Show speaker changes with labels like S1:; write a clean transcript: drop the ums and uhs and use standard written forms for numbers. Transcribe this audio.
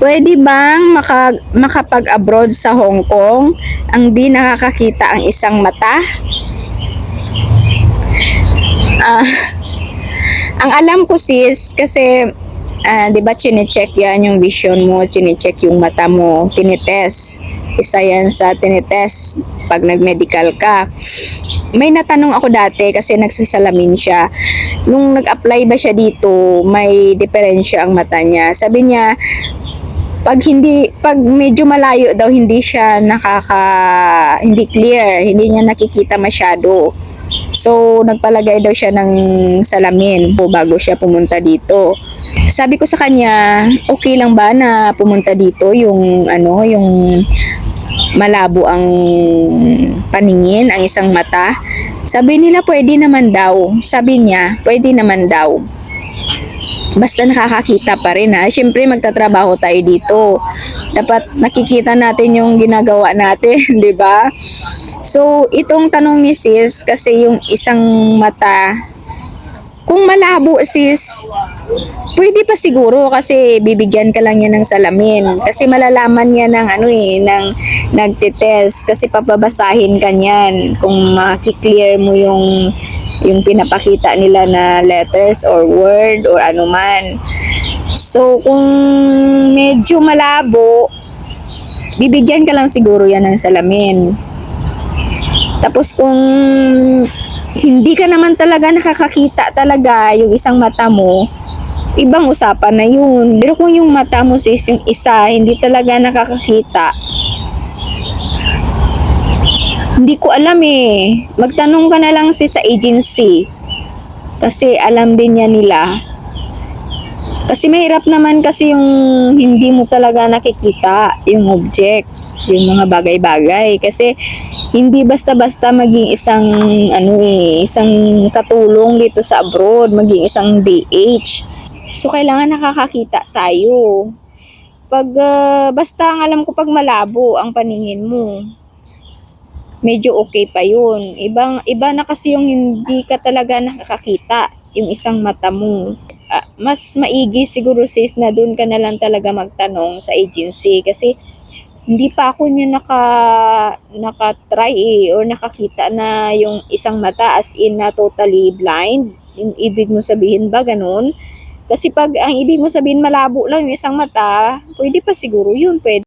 S1: Pwede bang makapag-abroad sa Hong Kong ang di nakakakita ang isang mata? Ah, ang alam ko sis, kasi 'di ba chine-check yan yung vision mo, chine-check yung mata mo, tinitest. Isa yan sa tinitest pag nag-medical ka. May natanong ako dati kasi nagsasalamin siya. Nung nag-apply ba siya dito, may diferensya ang mata niya. Sabi niya, pag medyo malayo daw hindi clear, hindi niya nakikita masyado. So nagpalagay daw siya ng salamin bago siya pumunta dito. Sabi ko sa kanya, okay lang ba na pumunta dito yung yung malabo ang paningin, ang isang mata? Sabi nila pwede naman daw. Sabi niya, pwede naman daw. Basta nakakakita pa rin ha. Siyempre magtatrabaho tayo dito. Dapat nakikita natin yung ginagawa natin, di ba? So, itong tanong ni sis, kasi yung isang mata, kung malabo sis, pwede pa siguro kasi bibigyan ka lang niya ng salamin. Kasi malalaman niya ng ng nagtitest kasi papabasahin ka niyan kung maki-clear mo yung pinapakita nila na letters or word or anuman. So kung medyo malabo, bibigyan ka lang siguro yan ng salamin. Tapos kung hindi ka naman talaga nakakakita talaga yung isang mata mo, ibang usapan na yun. Pero kung yung mata mo sis, yung isa, hindi talaga nakakakita, hindi ko alam eh. Magtanong ka na lang sis sa agency. Kasi alam din niya nila. Kasi mahirap naman kasi yung hindi mo talaga nakikita yung object, yung mga bagay-bagay. Kasi hindi basta-basta maging isang isang katulong dito sa abroad, maging isang DH. So kailangan nakakakita tayo. Basta ang alam ko pag malabo ang paningin mo, medyo okay pa yun. Iba na kasi yung hindi ka talaga nakakakita yung isang mata mo. Mas maigi siguro sis na doon ka na lang talaga magtanong sa agency kasi hindi pa ako niya naka-try or nakakita na yung isang mata as in na totally blind. Yung ibig mo sabihin ba ganun? Kasi pag ang ibig mo sabihin malabo lang yung isang mata, pwede pa siguro yun, pwede.